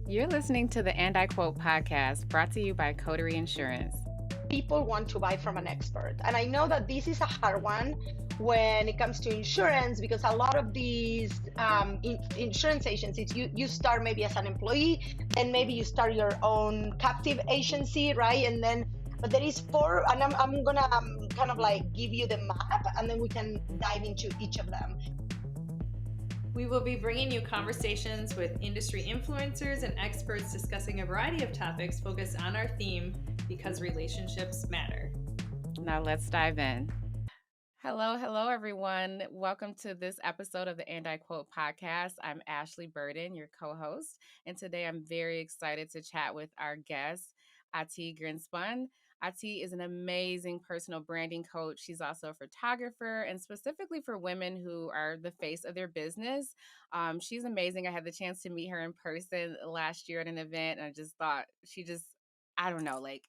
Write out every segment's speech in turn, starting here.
You're listening to the And I Quote podcast brought to you by Coterie Insurance. People want to buy from an expert. And I know that this is a hard one when it comes to insurance because a lot of these insurance agencies, you start maybe as an employee, and maybe you start your own captive agency, right? And then, but there is four, and I'm gonna kind of like give you the map, and then we can dive into each of them. We will be bringing you conversations with industry influencers and experts discussing a variety of topics focused on our theme, because relationships matter. Now let's dive in. Hello, everyone. Welcome to this episode of the And I Quote podcast. I'm Ashleigh Burden, your co-host, and today I'm very excited to chat with our guest, Ati Grinspun. Ati is an amazing personal branding coach. She's also a photographer, and specifically for women who are the face of their business. She's amazing. I had the chance to meet her in person last year at an event, and I just thought she just, I don't know, like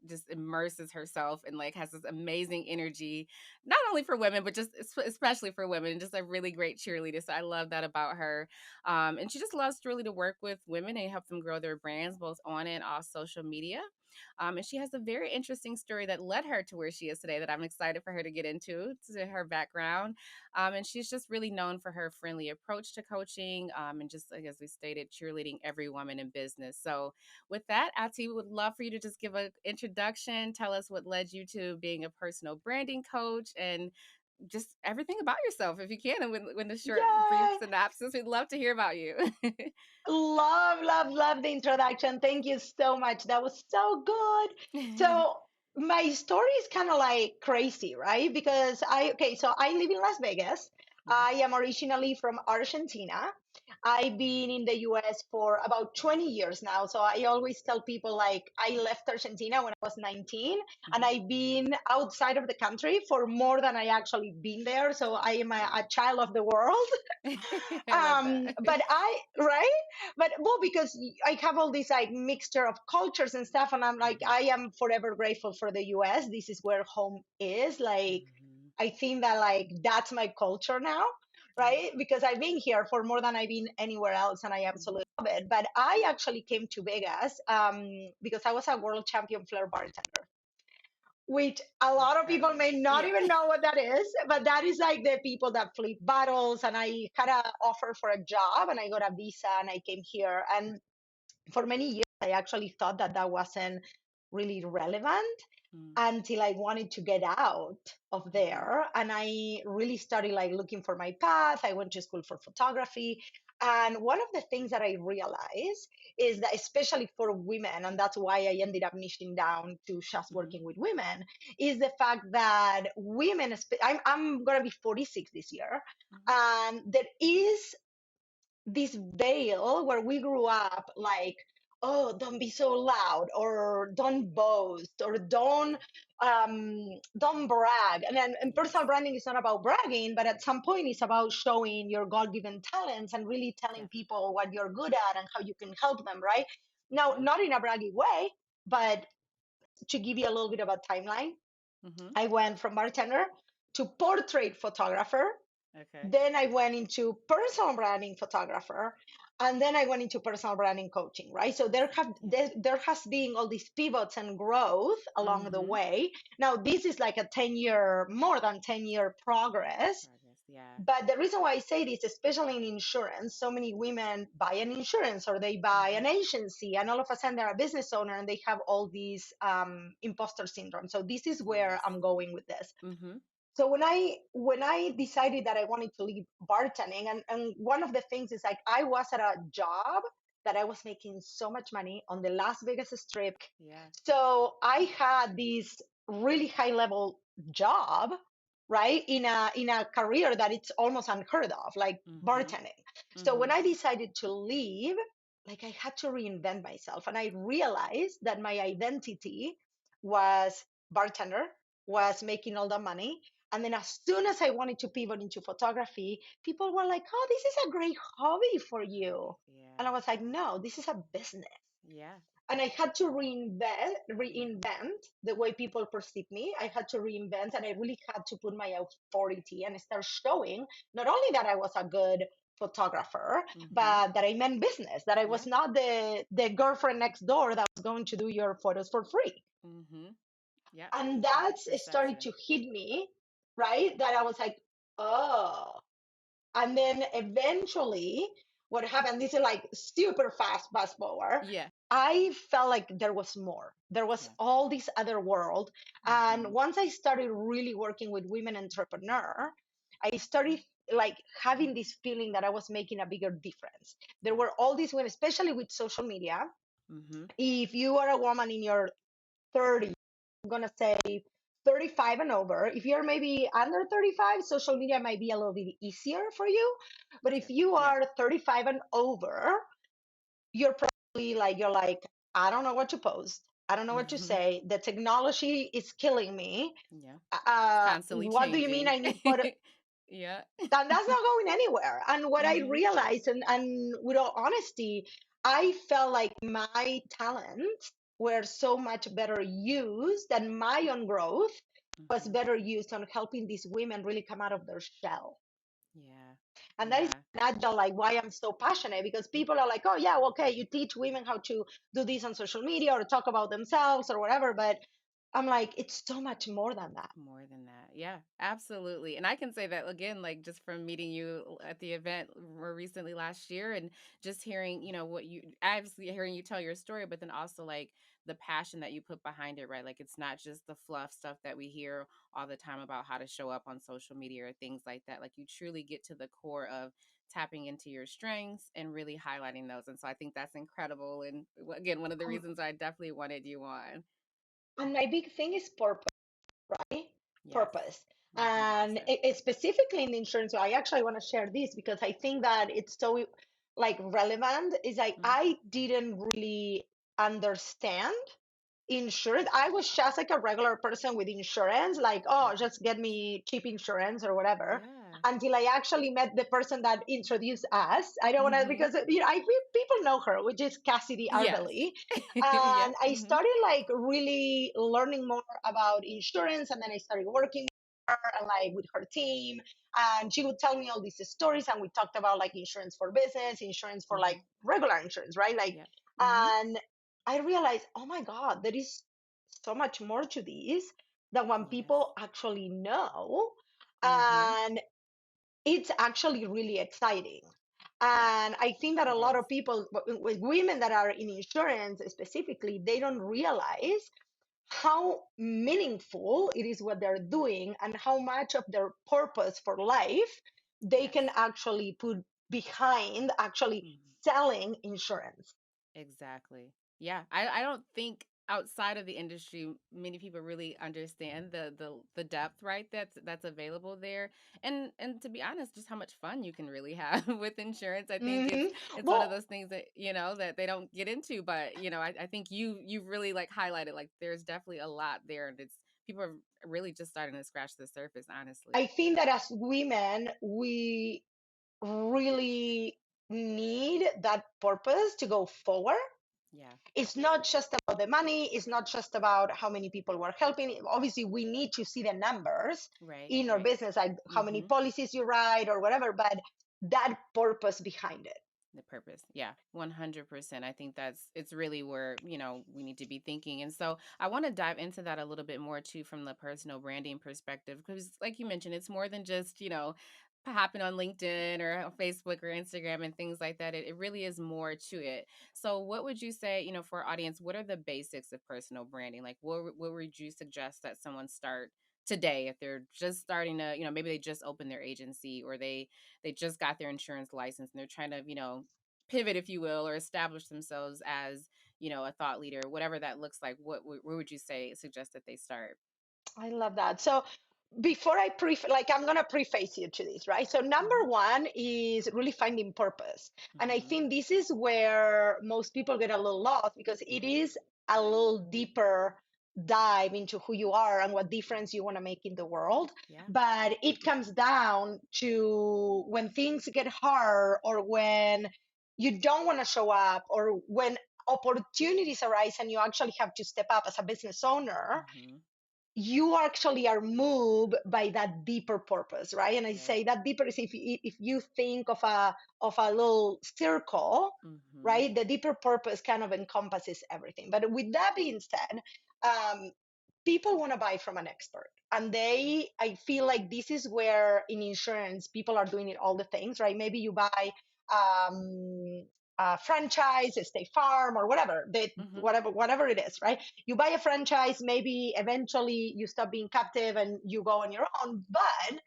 just immerses herself and like has this amazing energy, not only for women, but just especially for women, just a really great cheerleader. So I love that about her. And she just loves really to work with women and help them grow their brands, both on and off social media. And she has a very interesting story that led her to where she is today that I'm excited for her to get into, to her background. And she's just really known for her friendly approach to coaching, and just like as we stated, cheerleading every woman in business. So with that, Ati, would love for you to just give an introduction, tell us what led you to being a personal branding coach, and just everything about yourself, if you can. And when the short, brief Yay! synopsis, we'd love to hear about you. Love the introduction. Thank you so much. That was so good. So my story is kind of like crazy, right? Because so I live in Las Vegas. I am originally from Argentina. I've been in the US for about 20 years now. So I always tell people like I left Argentina when I was 19, and I've been outside of the country for more than I actually been there. So I am a child of the world. I love that. Right? But well, because I have all this like mixture of cultures and stuff, and I'm like, I am forever grateful for the US. This is where home is. Like, Mhm. I think that like that's my culture now, right? Because I've been here for more than I've been anywhere else, and I absolutely love it. But I actually came to Vegas because I was a world champion flair bartender, which a lot of people Incredible. may not Yeah. even know what that is, but that is like the people that flip bottles. And I had an offer for a job, and I got a visa, and I came here. And for many years, I actually thought that that wasn't really relevant Mm. until I wanted to get out of there. And I really started like looking for my path. I went to school for photography. And one of the things that I realized is that, especially for women, and that's why I ended up niching down to just Mhm. working with women, is the fact that women, I'm going to be 46 this year, Mhm. and there is this veil where we grew up like, oh, don't be so loud, or don't boast, or don't brag. And Yes. personal branding is not about bragging, but at some point it's about showing your god-given talents and really telling Definitely. people what you're good at and how you can help them, right? Now, Yeah. not in a braggy way, but to give you a little bit of a timeline, Mhm. I went from bartender to portrait photographer. Okay. Then I went into personal branding photographer, and then I went into personal branding coaching, right? So Yeah. there has been all these pivots and growth along the Mhm. way. Now this is like a 10-year, more than 10-year progress. Progress. Yeah. But the reason why I say this, especially in insurance, so many women buy an insurance or they buy Mhm. an agency, and all of a sudden they're a business owner and they have all these imposter syndrome. So this is where Yes. I'm going with this. Mhm. So when I decided that I wanted to leave bartending, and one of the things is like I was at a job that I was making so much money on the Las Vegas Strip. Yeah. So I had this really high level job, right? In a career that it's almost unheard of, like Mhm. bartending. So when Mhm. I decided to leave, like I had to reinvent myself, and I realized that my identity was bartender, was making all the money. And then as soon as I wanted to pivot into photography, people were like, oh, this is a great hobby for you. Hobby. Yeah. And I was like, no, this is a business. Yeah. And I had to reinvent the way people perceive me. I had to reinvent, and I really had to put my authority and start showing not only that I was a good photographer, Mm-hmm. but that I meant business, that I was Yeah. not the girlfriend next door that was going to do your photos for free. Mm-hmm. Yeah. And That that's started perception. to hit me, right? That I was like, oh. And then eventually, what happened, this is like super fast forward. Yeah. I felt like there was more. There was Yeah. all this other world. Mm-hmm. And once I started really working with women entrepreneur, I started like having this feeling that I was making a bigger difference. There Yeah. were all these women, especially with social media. Mm-hmm. If you are a woman in your 30s, I'm going to say 35 and over. If you're maybe under 35, social media might be a little bit easier for you. But if Sure. you Yeah. are 35 and over, you're probably like, I don't know what to post. I don't know what to Mm-hmm. say. The technology is killing me. Yeah. It's constantly What do you mean changing. I need photo? Yeah. And that's not going anywhere. And what I Mm-hmm. realized, and with all honesty, I felt like my talents were so much better used than my own growth was Mm-hmm. better used on helping these women really come out of their shell. Yeah. And that is Yeah. not just like why I'm so passionate, because people are like, oh yeah, well, okay, you teach women how to do this on social media or talk about themselves or whatever. But I'm like, it's so much more than that. More than that. Yeah, absolutely. And I can say that again, like just from meeting you at the event more recently last year and just hearing, what you obviously hearing you tell your story, but then also like the passion that you put behind it, right? Like it's not just the fluff stuff that we hear all the time about how to show up on social media or things like that. Like you truly get to the core of tapping into your strengths and really highlighting those. And so I think that's incredible. And again, one of the Um, reasons I definitely wanted you on. and my big thing is purpose, right? Yes. Purpose. And 100%. specifically in the insurance, I actually want to share this because I think that it's so like relevant. Is like Mhm. I didn't really understand insurance. I was just like a regular person with insurance, like, oh, Mhm. just get me cheap insurance or whatever. Yeah. Until I actually met the person that introduced us. I don't want to, Mhm. because I feel people know her, which is Cassidy Yes. Arbely. Yep. And I Mhm. started like really learning more about insurance. And then I started working with her and like with her team. And she would tell me all these stories. And we talked about like insurance for business, insurance for like Mhm. regular insurance, right? Like, Yep. Mhm. and I realized, oh my God, there is so much more to this than when Yes. people actually know. Mhm. And it's actually really exciting. Yeah, And I think that a it lot is. of people, with women that are in insurance specifically, they don't realize how meaningful it is what they're doing and how much of their purpose for life they Yes. can actually put behind actually Mhm. selling insurance. Exactly. Yeah, I don't think outside of the industry many people really understand the depth, right? That's available there. And to be honest, just how much fun you can really have with insurance. I think it's Hmm. it's one of Well, those things that, that they don't get into, but I think you've really like highlighted like there's definitely a lot there and it's people are really just starting to scratch the surface, honestly. I think that as women, we really need that purpose to go forward. Yeah. It's not just about the money, it's not just about how many people we're helping. Obviously, we need to see the numbers Right, in our right. business, like how many Mhm. policies you write or whatever, but that purpose behind it. The purpose. Yeah, 100%. I think it's really where, we need to be thinking. And so I want to dive into that a little bit more too from the personal branding perspective. Because, like you mentioned, it's more than just, hopping on LinkedIn or on Facebook or Instagram and things like that. It really is more to it. So, what would you say, for our audience, what are the basics of personal branding? Like, what would you suggest that someone start today if they're just starting to, maybe they just opened their agency or they just got their insurance license and they're trying to, pivot, if you will, or establish themselves as, a thought leader, whatever that looks like. Where would you say suggest that they start? I love that. So before like I'm gonna preface you to this, right? So number Mm-hmm. one is really finding purpose. And I Mm-hmm. think this is where most people get a little lost because it is a little deeper dive into who you are and what difference you want to make in the world. Yeah. But it comes down to when things get hard or when you don't want to show up or when opportunities arise and you actually have to step up as a business owner, Mm-hmm. you actually are moved by that deeper purpose, right? And I Right. say that deeper is if you think of a little circle, Mm-hmm. right? The deeper purpose kind of encompasses everything. But with that being said, um, people want to buy from an expert, and I feel like this is where in insurance people are doing it all the things, right? Maybe you buy a franchise, a State Farm, or whatever, Mm-hmm. whatever it is, right? You buy a franchise, maybe eventually you stop being captive and you go on your own, but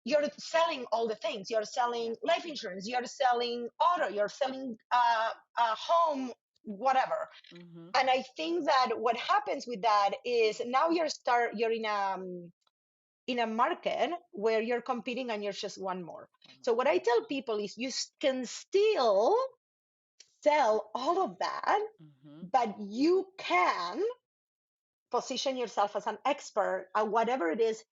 you're selling all the things. You're selling Yeah. life insurance, you're selling auto, you're selling a home, whatever. Mm-hmm. And I think that what happens with that is now you're in a market where you're competing and you're just one more. One So more. what I tell people is you can still sell all of that, Mm-hmm. but you can position yourself as an expert at whatever it is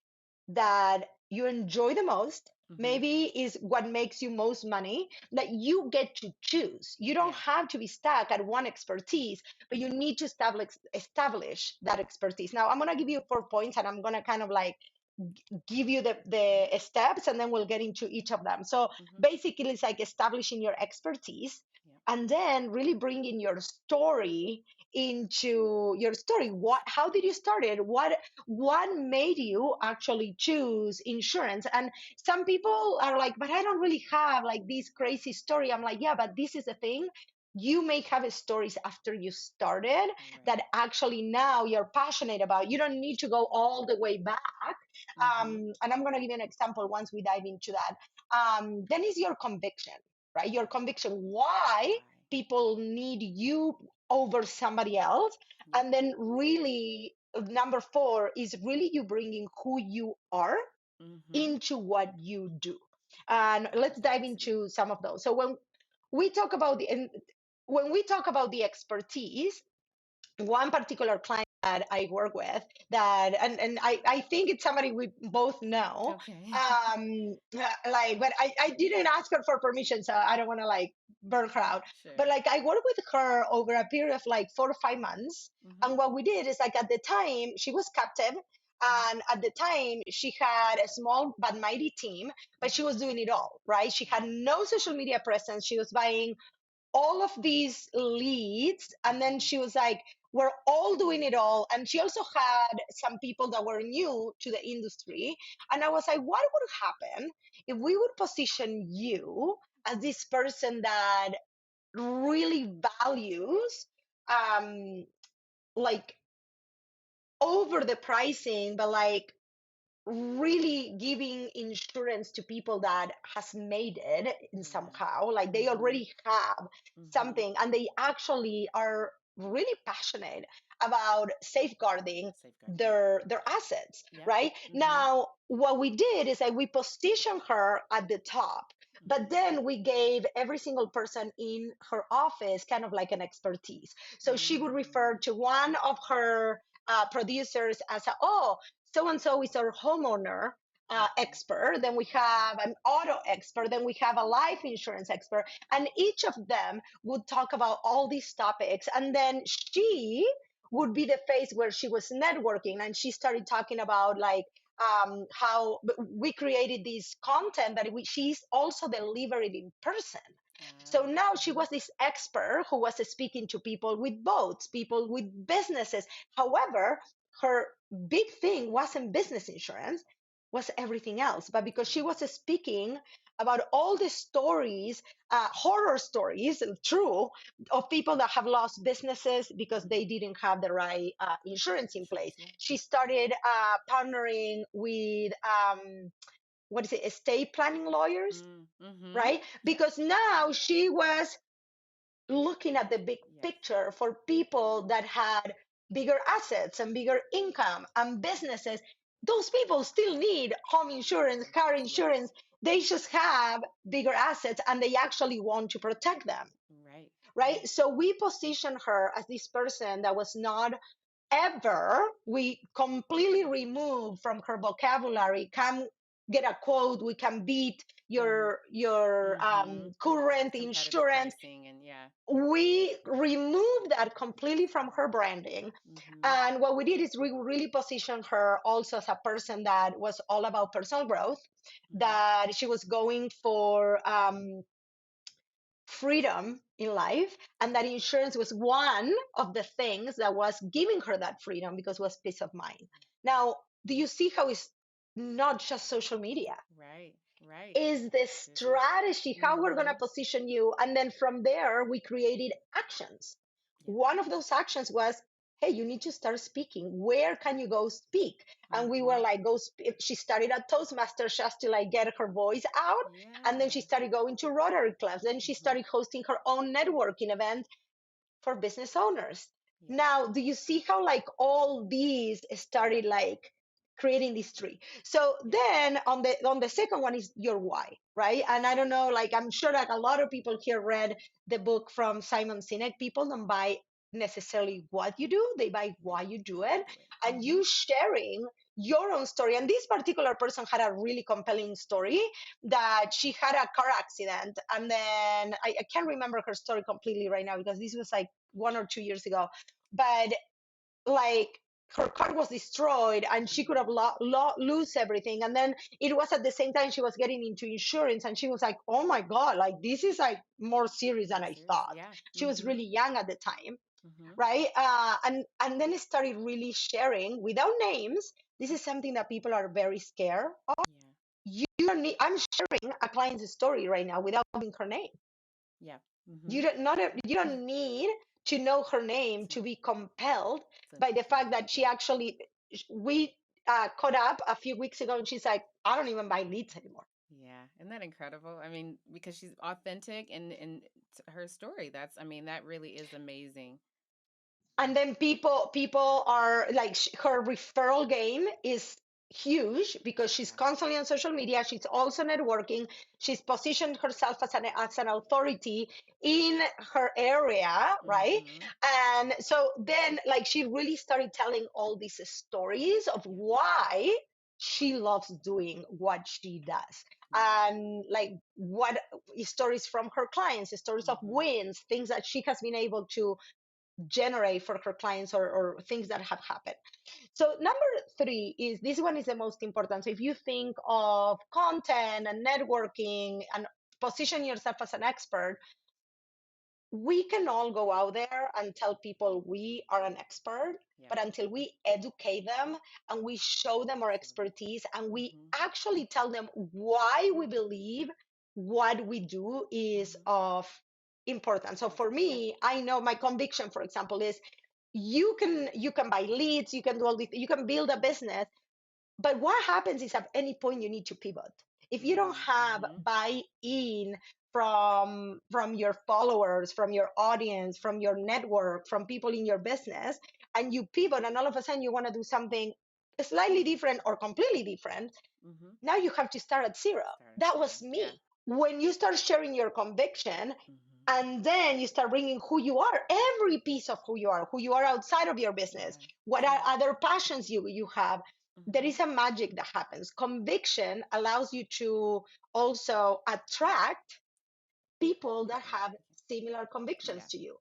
that you enjoy the most, Mm-hmm. maybe is what makes you most money, that you get to choose. You don't Yeah. have to be stuck at one expertise, but you need to establish that expertise. Now I'm going to give you 4 points, and I'm going to kind of like give you the steps, and then we'll get into each of them. So Mm-hmm. basically it's like establishing your expertise, Yeah. and then really bringing your story into your story. How did you start it? What made you actually choose insurance? And some people are like, but I don't really have like this crazy story. I'm like, yeah, but this is the thing. You may have stories after you started Right. that actually now you're passionate about. You don't need to go all the way back. Mm-hmm. And I'm going to give you an example once we dive into that. Then is your conviction, right? Your conviction, why Why? people need you over somebody else. Yep. And then really, number 4 is really you bringing who you are Mm-hmm. into what you do. And let's dive Authenticity. into some of those. So we talk about when we talk about the expertise, one particular client that I work with that, and I think it's somebody we both know. Okay. Like, but I didn't ask her for permission, so I don't want to like burn her out. Sure. But like, I worked with her over a period of like 4 or 5 months. Mm-hmm. And what we did is like at the time she was captive. And at the time, she had a small but mighty team, but she Mm-hmm. was doing it all, right? She had Right. no social media presence. She was buying all of these leads, and then Mm-hmm. she was like, we're all doing it all. And she also had some people that were new to the industry, and I was like, what would happen if we would position you as this person that really values um like over the pricing, but like really giving insurance to people that has made it in Yeah. somehow, like they Mm-hmm. already have Mm-hmm. something and they actually are really passionate about safeguarding Safeguarding. their assets, Yep. right? Mm-hmm. Now what we did is that we positioned her at the top, but Mm-hmm. then we gave every single person in her office kind of like an expertise. So she would refer Mm-hmm. to one of her producers as oh, so and so is our homeowner Okay. expert, then we have an auto expert, then we have a life insurance expert, and each of them would talk about all these topics. And then she would be the face where she was networking, and she started talking about like how we created this content that she's also delivered in person. So Ah. now she Mm-hmm. was this expert who was speaking to people with boats, people with businesses. However, her big thing wasn't business insurance, was everything else. But because she was Mm-hmm. speaking about all the stories, horror stories, true, of people that have lost businesses because Mm-hmm. they didn't have the right insurance in place. Insurance. Yeah. She started partnering with what is it, estate planning lawyers, Mm-hmm. right? Yep. Because now she was looking at the big Yes. picture for people that had bigger assets and bigger income and businesses. Those people still need home insurance, car Insurance. Yes. insurance. They just have bigger assets and they actually want to protect them, Right. right? Right. So we position her as this person that was not ever, we completely removed from her vocabulary, come get a quote, we can beat your current Competitive insurance. pricing and We removed that completely from her branding. And what we did is we really positioned her also as a person that was all about personal growth, that she was going for freedom in life, and that insurance was one of the things that was giving her that freedom because it was peace of mind. Now, do you see how it's not just social media? Right. Is the strategy how we're going to Mhm. position you, and then from there we created actions. One of those actions was, hey, you need to start speaking. Where can you go speak? And we were like, she started at Toastmasters just to like get her voice out, and then she started going to Rotary clubs, then she started hosting her own networking event for business owners. Now, do you see how like all these started like creating this tree? So then on the second one is your why, right? And I don't know, like I'm sure that a lot of people here read the book from Simon Sinek. People don't buy necessarily what you do, they buy why you do it. And you sharing your own story. And this particular person had a really compelling story that she had a car accident. And then I can't remember her story completely right now because this was like 1 or 2 years ago. But like her car was destroyed and she could have lose everything. And then it was at the same time she was getting into insurance, and she was like, oh my God, like this is like more serious than I thought. She was really young at the time, right? And then it started really sharing without names. This is something that people are very scared of. You don't need, I'm sharing a client's story right now without having her name. You don't need to know her name to be compelled by the fact that she actually, we caught up a few weeks ago, and she's like, I don't even buy leads anymore. Isn't that incredible? I mean, because she's authentic and her story, that's, I mean, that really is amazing. And then people are like, her referral game is huge because she's constantly on social media. She's also networking. She's positioned herself as an authority in her area, right? And so then like she really started telling all these stories of why she loves doing what she does, and like what stories from her clients, stories of wins, things that she has been able to generate for her clients, or things that have happened. So number 3 is, this one is the most important. So if you think of content and networking and position yourself as an expert, we can all go out there and tell people we are an expert, but until we educate them and we show them our expertise and we actually tell them why we believe what we do is of importance. So for me, I know my conviction, for example, is you can buy leads, you can do all this, you can build a business, but what happens is at any point you need to pivot. If you don't have buy-in from your followers, from your audience, from your network, from people in your business, and you pivot and all of a sudden you want to do something slightly different or completely different, now you have to start at zero. That was me. When you start sharing your conviction, and then you start bringing who you are, every piece of who you are outside of your business, what are other passions you have, there is a magic that happens. Conviction allows you to also attract people that have similar convictions to you.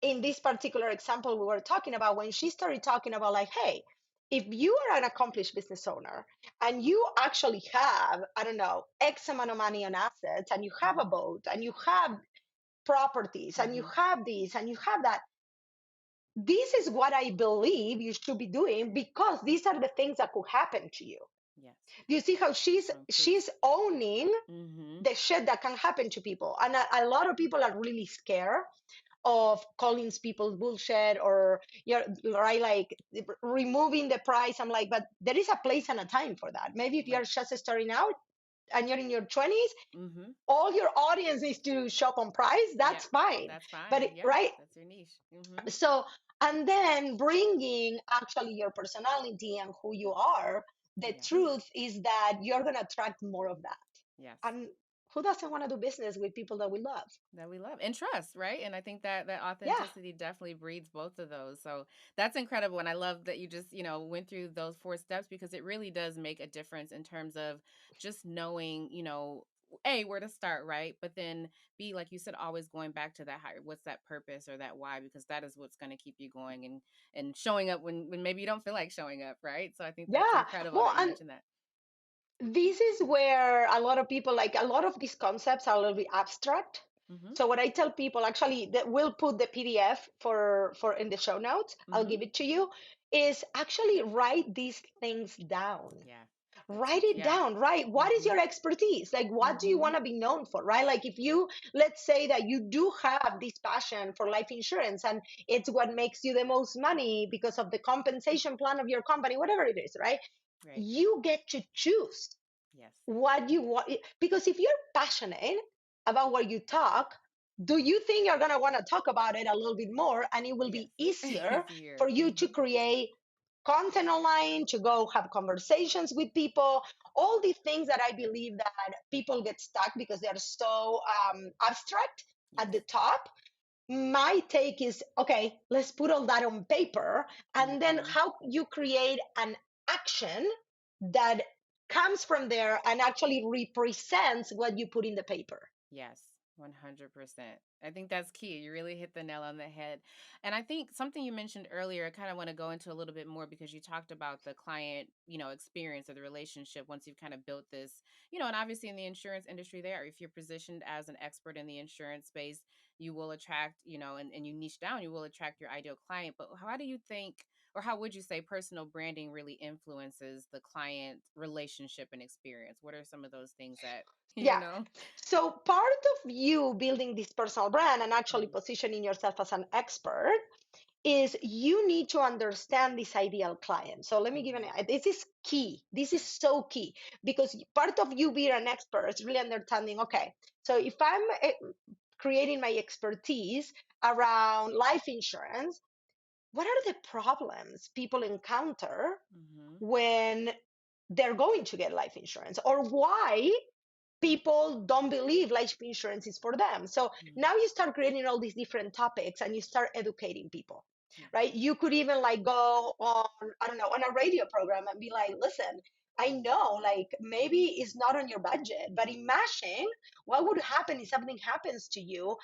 In this particular example we were talking about, when she started talking about like, hey, if you are an accomplished business owner and you actually have, I don't know, X amount of money on assets, and you have a boat, and you have properties, and you have this and you have that, this is what I believe you should be doing, because these are the things that could happen to you. Do you see how she's owning the shit that can happen to people? And a lot of people are really scared of calling people bullshit, or you're right, like removing the price. I'm like, but there is a place and a time for that. Maybe if you're just starting out and you're in your 20s, all your audience needs to shop on price. That's fine. But right, that's your niche. So, and then bringing actually your personality and who you are, the truth is that you're going to attract more of that. And who doesn't want to do business with people that we love? That we love and trust, right? And I think that that Yeah. authenticity definitely breeds both of those. So that's incredible. And I love that you just, went through those 4 steps because it really does make a difference in terms of just knowing, A, where to start, right? But then B, like you said, always going back to that higher, what's that purpose or that why, because that is what's going to keep you going and showing up when maybe you don't feel like showing up, right? So I think that's Yeah. incredible Well, that you and mentioned that. this is where a lot of people, like a lot of these concepts are a little bit abstract. Mm-hmm. So what I tell people, actually, that we'll put the PDF for in the show notes. I'll Mm-hmm. give it to you. Is actually write these things down. Yeah. Write it Yeah. down, right? What is Mm-hmm. your expertise? Like, what do you Mm-hmm. want to be known for, right? Like, if you, let's say that you do have this passion for life insurance and it's what makes you the most money because of the compensation plan of your company, whatever it is, right? Right. You get to choose Yes. what you want. Because if you're passionate about what you talk, do you think you're going to want to talk about it a little bit more? And it will Yes. be easier Easier. for you to Mm-hmm. create content online, to go have conversations with people, all these things that I believe that people get stuck because they're so abstract at Yes. the top. My take is, okay, let's put all that on paper, and then Mm-hmm. how you create an action that comes from there and actually represents what you put in the paper. Yes, 100%. I think that's key. You really hit the nail on the head. And I think something you mentioned earlier, I kind of want to go into a little bit more because you talked about the client, experience or the relationship once you've kind of built this, and obviously in the insurance industry there, if you're positioned as an expert in the insurance space, you will attract, and you niche down, you will attract your ideal client. But how do you think, or how would you say personal branding really influences the client relationship and experience? What are some of those things that, you Yeah. know? So part of you building this personal brand and actually Mhm. positioning yourself as an expert is you need to understand this ideal client. So let me give an, Mhm. this is key. This is Yeah. so key because part of you being an expert is really understanding, okay, so if I'm creating my expertise around life insurance, what are the problems people encounter Mhm. when they're going to get life insurance, or why people don't believe life insurance is for them? So Mhm. now you start creating all these different topics and you start educating people, Yeah. right? You could even like go on, I don't know, on a radio program and be like, listen, I know like maybe it's not on your budget, but imagine what would happen if something happens to you,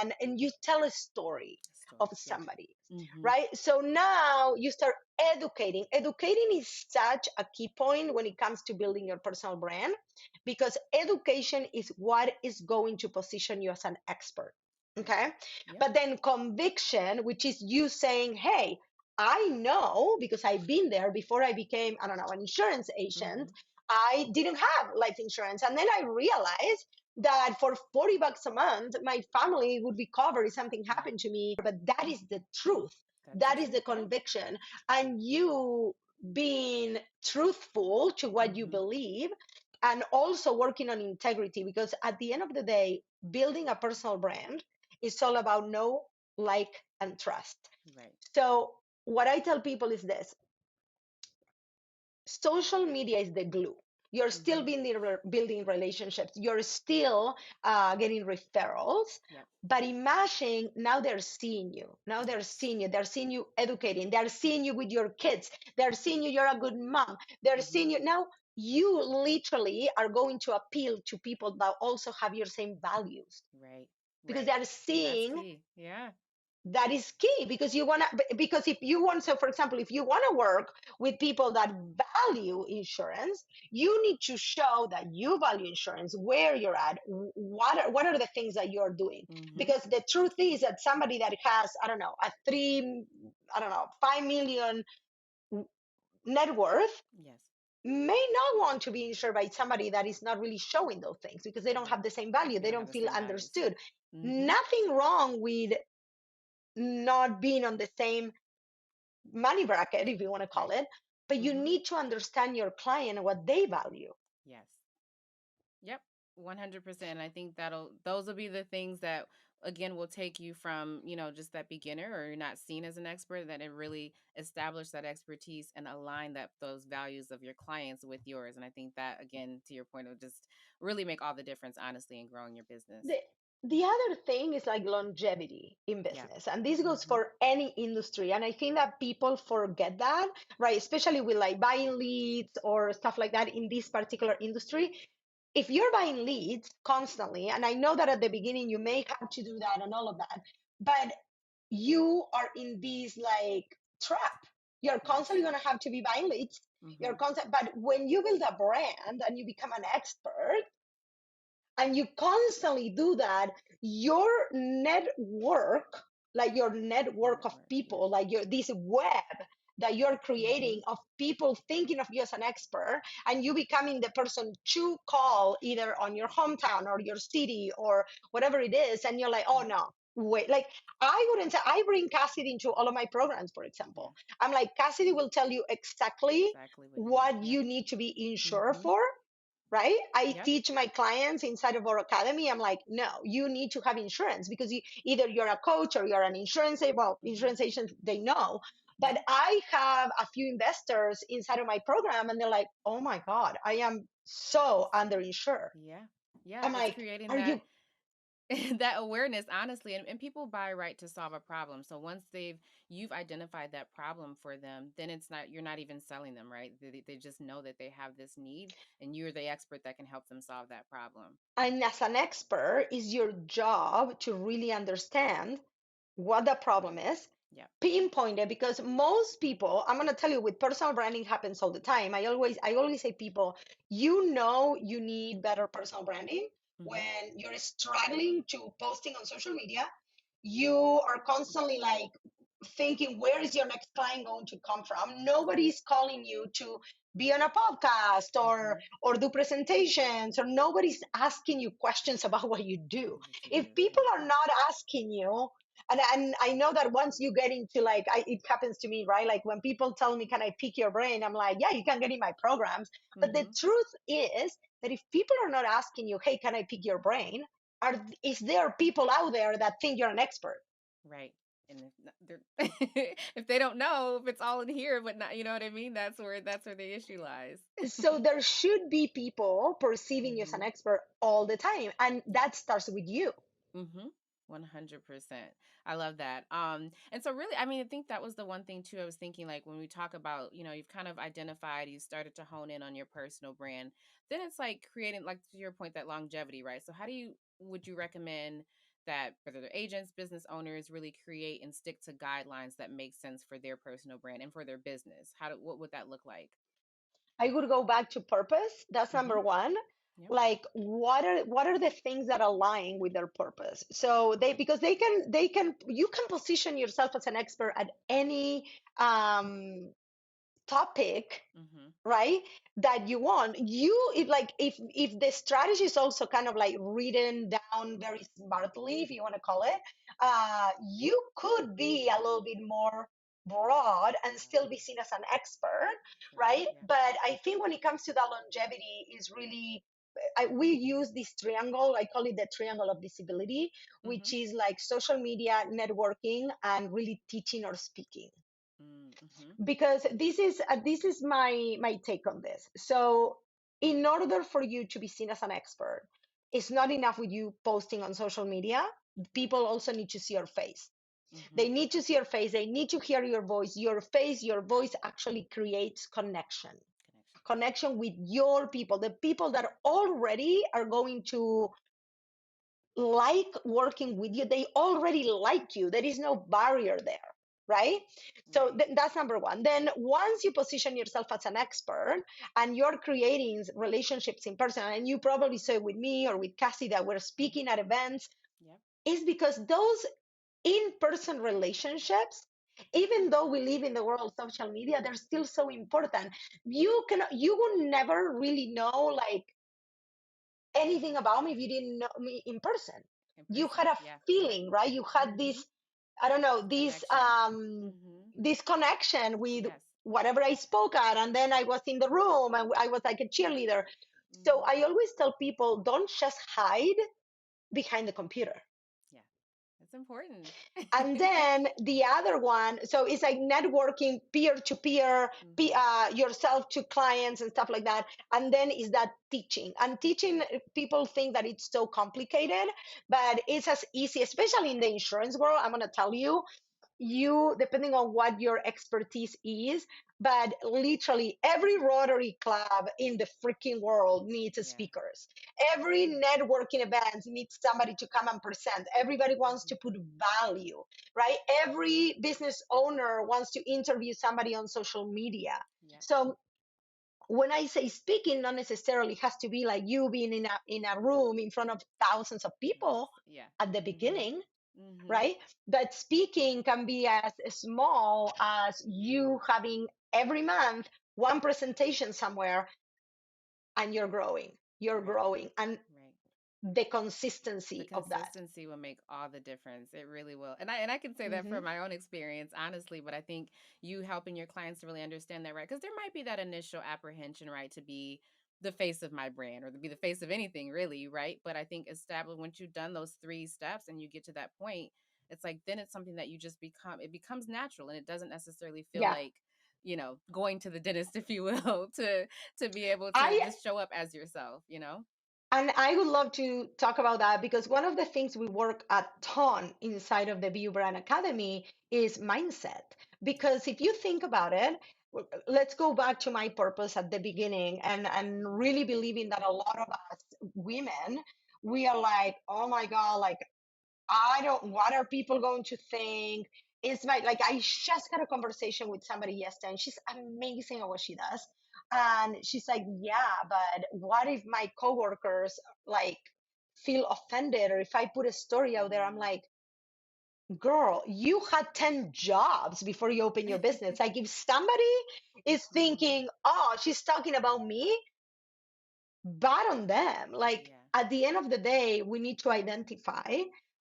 and you tell a story Story. of Yeah. somebody, Mhm. right? So now you start educating is such a key point when it comes to building your personal brand, because education is what is going to position you as an expert. Right. Okay. Yep. But then conviction, which is you saying, hey, I know because I've been there before I became, I don't know, an insurance agent. Mhm. I didn't have life insurance. And then I realized that for $40 a month, my family would be covered if something Yeah. happened to me. But that is the truth. That's the That is the truth. Yeah. conviction. And you being truthful to what you Mhm. believe, and also working on integrity, because at the end of the day, building a personal brand is all about know, like, and trust. Right. So what I tell people is this: social media is the glue. You're still Mhm. building relationships, you're still getting referrals, Yep. but imagine now they're seeing you, Yes. they're seeing you educating, they're seeing you with your kids, they're seeing you, you're a good mom, they're seeing Mhm. you now. You literally are going to appeal to people that also have your same values, Right. because Right. they're That's seeing. key. Yeah. That is key, because you want to, because if you want, so for example, if you want to work with people that value insurance, you need to show that you value insurance, where you're at, what are the things that you're doing. Mhm. Because the truth is that somebody that has, I don't know, a three, I don't know, 5 million net worth Yes. may not want to be insured by somebody that is not really showing those things, because they don't Right. have the same value, They they don't have don't the feel same values. understood. Mhm. Nothing wrong with not being on the same money bracket, if you want to call Right. it, but you Mhm. need to understand your client and what they value. Yes. Yep. 100%. I think those will be the things that again will take you from, just that beginner, or you're not seen as an expert, that it really establish that expertise and align that those values of your clients with yours. And I think that, again, to your point, will just really make all the difference, honestly, in growing your business. the the other thing is like longevity in Yeah. business, and this goes Mm-hmm. for any industry, and I think that people forget that, right? Especially with like buying leads or stuff like that in this particular industry. If you're buying leads constantly, and I know that at the beginning you may have to do that and all of that, but you are in this like trap. You're Yes. constantly going to have to be buying leads. Mm-hmm. You're constant, but when you build a brand and you become an expert, and you constantly do that, your network, like your network of Network. Yes. people, like your this web that you're Mm-hmm. creating of people thinking of you as an expert, and you becoming the person to call either on your hometown or your city or whatever it is, and you're like, oh Yep. no, wait, like I wouldn't say I bring Cassidy into all of my programs, for Yeah. example. I'm like, Cassidy will tell you exactly Exactly what you need. what Yep. you need to be insured Mm-hmm. for, right? I Yep. teach my clients inside of our academy. I'm like, no, you need to have insurance because either you're a coach or you're an insurance. Well, Mm-hmm. insurance agents, they know. But Yep. I have a few investors inside of my program, and they're like, oh my God, I am so underinsured. Yeah. Yeah. I'm It's like, creating are that you? that awareness, honestly. And people buy right to solve a problem. So once you've identified that problem for them, then you're not even selling them, right? They just know that they have this need, and you're the expert that can help them solve that problem. And as an expert, is your job to really understand what the problem is, Yep. pinpoint it, because most people, I'm going to tell you, with personal branding happens all the time. I always say, people, you need better personal branding Mm-hmm. when you're struggling to posting on social media. You are constantly like thinking, where is your next client going to come from? Nobody's calling you to be on a podcast or Mm-hmm. do presentations, or nobody's asking you questions about what you do. What you do. If people are Mm-hmm. not asking you, and I know that once you get into like, it happens to me, right? Like when people tell me, can I pick your brain? I'm like, yeah, you can get in my programs. But the Mm-hmm. truth is that if people are not asking you, hey, can I pick your brain? Is there people out there that think you're an expert? Right. And if they're if they don't know, if it's all in here, but not, you know what I mean? That's where the issue lies. So there should be people perceiving you as an Mm-hmm. expert all the time, and Yeah. that starts with you. Mm-hmm. 100%. I love that. And so really, I mean, I think that was the one thing too. I was thinking, like, when we talk about, you've kind of identified, you started to hone in on your personal brand, then it's like creating, like, to your point, that longevity, right? So would you recommend that whether they're agents, business owners, really create and stick to guidelines that make sense for their personal brand and for their business? What would that look like? I would go back to purpose. That's Mm-hmm. number one. Yep. Like, what are the things that align with their purpose? So because they can you can position yourself as an expert at any topic, Mm-hmm. right, that you want. If the strategy is also kind of like written down very smartly, if you want to call it, you could be a little bit more broad and still be seen as an expert, Sure. right? Yeah. But I think when it comes to the longevity, is really, we use this triangle. I call it the triangle of visibility, Mm-hmm. which is like social media, networking, and really teaching or speaking. Mm-hmm. Because this is my take on this. So in order for you to be seen as an expert, it's not enough with you posting on social media. People also need to see your face. Mm-hmm. They need to see your face, they need to hear your voice. Your voice actually creates Connection. connection with your people, the people that already are going to like working with you. They already like you. There is no barrier there, right? So Right. that's number one. Then once you position yourself as an expert and you're creating relationships in person, and you probably saw it with me or with Cassie that we're Mm-hmm. speaking at events, Yep. is because those in-person relationships, even though we live in the world of social media, they're still so important. You will never really know like anything about me if you didn't know me in person. In You person. had a Yeah. Yep. feeling, right? You had Mm-hmm. this, I don't know, this Connection. Mm-hmm. this connection with Yes. whatever I spoke at, and then I was in the room and I was like a cheerleader. So Mm-hmm. I always tell people, don't just hide behind the computer. Yeah. That's important. And then the other one, so it's like networking peer to peer, yourself to clients and stuff like that. And then is that teaching. And teaching, people think that it's so complicated, but it's as easy, especially in the insurance world. I'm going to tell you, depending on what your expertise is, but literally every Rotary Club in the freaking world needs Yeah. speakers. Every networking event needs somebody to come and present. Everybody wants to put value, right? Every business owner wants to interview somebody on social media. Yep. So when I say speaking, not necessarily has to be like you being in a room in front of thousands of Yes. people Yeah. at the beginning, Mm-hmm. right? But speaking can be as small as you having every month one presentation somewhere, and you're growing. You're Right. growing. And Right. the The consistency of that. consistency will make all the difference. It really will. And I can say that Hmm. from my own experience, honestly, but I think you helping your clients to really understand that, right? Because there might be that initial apprehension, right, to be the face of my brand or to be the face of anything, really, right? But I think establish once you've done those 3 steps and you get to that point, it's like then it's something that you just become. It becomes natural, and it doesn't necessarily feel Yeah. like going to the dentist, if you will, to be able to I just show up as yourself. And I would love to talk about that because one of the things we work a ton inside of the View Brand Academy is mindset. Because if you think about it, let's go back to my purpose at the beginning and really believing that a lot of us women, we are like, oh my God, like I don't, what are people going to think? It's like, I just had a conversation with somebody yesterday and she's amazing at what she does. And she's like, yeah, but what if my coworkers like feel offended, or if I put a story out there? I'm Mm. like, girl, you had 10 jobs before you open your business. Like if somebody is Mhm. thinking, oh, she's talking about me, bad on them. Like Yeah. at the end of the day, we need to identify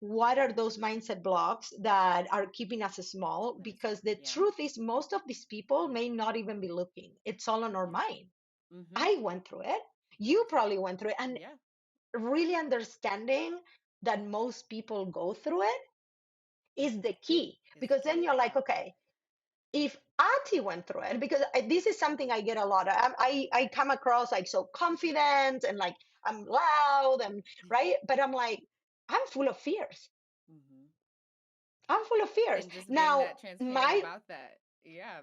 what are those mindset blocks that are keeping us small, Keeping us. because the Yeah. truth is most of these people may not even be looking. It's all on our Yeah. mind. Mhm. I went through it. You probably went through it. And Yeah. really understanding that most people go through it is the key, Is the because then key. you're like, Yeah. okay, if Ati went through it, because this is something I get a lot of. I come across like so confident and like I'm loud and right, but I'm like, I'm full of fears. Mhm. I'm full of fears. And just being Now, that transparent my about that. Yeah.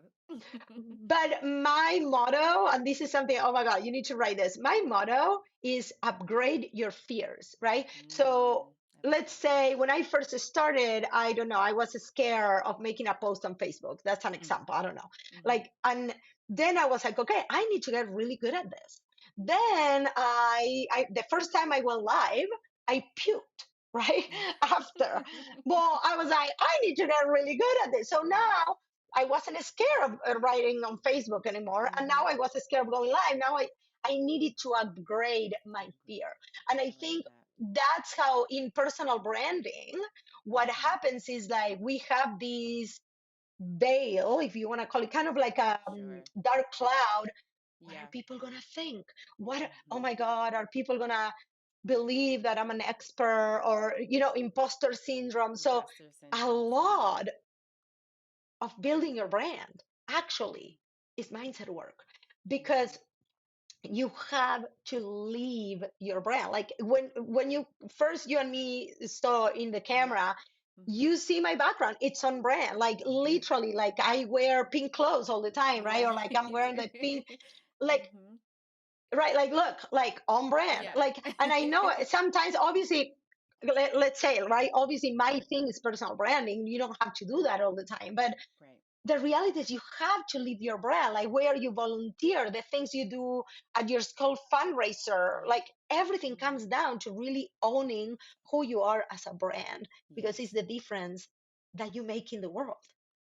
but my motto, and this is something, oh my God, you need to write this. My motto is upgrade your fears, right? So I love let's that. say when I first started, I don't know, I was scared of making a post on Facebook. That's an Mm. example. I don't know. Mhm. Like, and then I was like, okay, I need to get really good at this. Then the first time I went live, I puked, right? After. Well, I was like, I need to get really good at this. So Yes. now I wasn't scared of writing on Facebook anymore. And now Mhm. I was scared of going live. Now I needed to upgrade my fear. And I I love think that. that's how in personal branding, what Mhm. happens is like we have this veil, if you want to call it, kind of like a Sure. dark cloud. What are Yeah. people going to think? What, oh Mhm. my God, are people going to believe that I'm an expert, or, imposter syndrome? So Imposter a syndrome. So true. lot of building your brand actually is mindset work, because Mhm. you have to leave your brand. Like when you first, you and me saw in the Yeah. camera, Mhm. you see my background, it's on brand. Like literally, like I wear pink clothes all the time, right? Yeah. Or like I'm wearing the pink, like, Mhm. right, like look, like on brand, Yeah. like. And I know sometimes, obviously, let's say, right, obviously my thing is personal branding, you don't have to do that all the time, but Right. the reality is you have to live your brand, like where you volunteer, the things you do at your school fundraiser, Yep. like everything Mhm. comes down to really owning who you are as a brand, because it's Yes. the difference that you make in the world.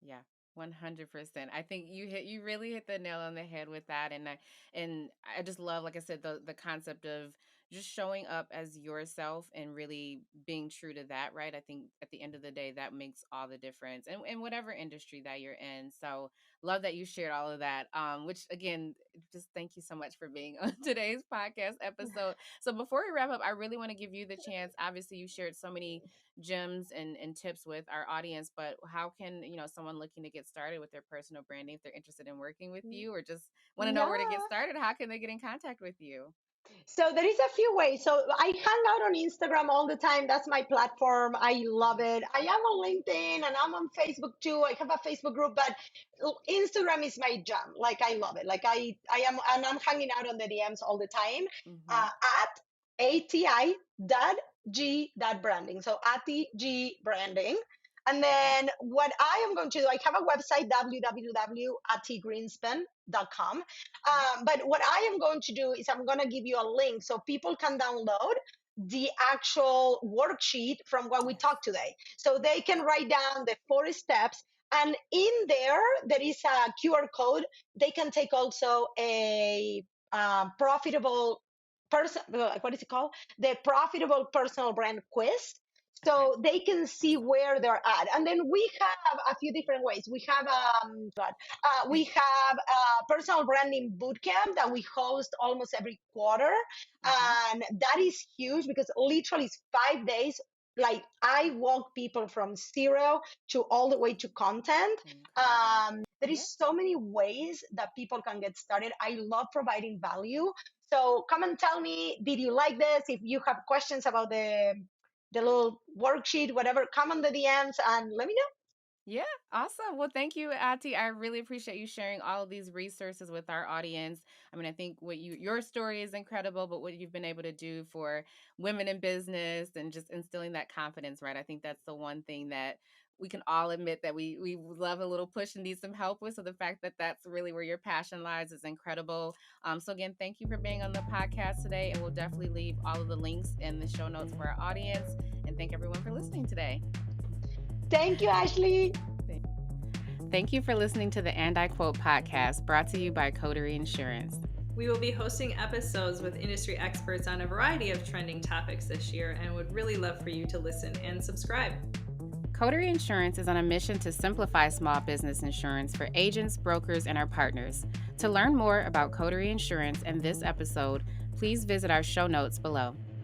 Yeah. 100%. I think you really hit the nail on the head with that, and I just love, like I said, the concept of just showing up as yourself and really being true to that, right? I think at the end of the day, that makes all the difference in whatever industry that you're in. So love that you shared all of that. Which again, just thank you so much for being on today's podcast episode. So before we wrap up, I really want to give you the chance. Obviously, you shared so many gems and tips with our audience, but how can, someone looking to get started with their personal branding, if they're interested in working with you or just want to know where to get Yeah. started, how can they get in contact with you? So there is a few ways. So I hang out on Instagram all the time. That's my platform. I love it. I am on LinkedIn and I'm on Facebook too. I have a Facebook group, but Instagram is my jam. Like I love it. Like I am, and I'm hanging out on the DMs all the time. Mm-hmm. At ATI.G.branding. So Ati G branding. And then what I am going to do, I have a website, www.atigrinspun.com. But what I am going to do is I'm going to give you a link so people can download the actual worksheet from what we Yes. talked today. So they can write down the 4 steps. And in there is a QR code. They can take also a profitable person, what is it called? The profitable personal brand quiz. Okay. So they can see where they're at. And then we have a few different ways. We have we have a personal branding bootcamp that we host almost every quarter. Mm-hmm. And that is huge because literally it's 5 days. Like I walk people from zero to all the way to content. Incredible. There Yep. is so many ways that people can get started. I love providing value. So come and tell me, did you like this? If you have questions about the little worksheet, whatever, come on the DMs and let me know. Yeah, awesome. Well, thank you, Ati. I really appreciate you sharing all of these resources with our audience. I mean, I think your story is incredible, but what you've been able to do for women in business and just instilling that confidence, right? I think that's the one thing that we can all admit that we love a little push and need some help with. So the fact that that's really where your passion lies is incredible. So again, thank you for being on the podcast today, and we'll definitely leave all of the links in the show notes for our audience. And thank everyone for listening today. Thank you, Ashleigh. Thank you for listening to the And I Quote podcast, brought to you by Coterie Insurance. We will be hosting episodes with industry experts on a variety of trending topics this year and would really love for you to listen and subscribe. Coterie Insurance is on a mission to simplify small business insurance for agents, brokers, and our partners. To learn more about Coterie Insurance and this episode, please visit our show notes below.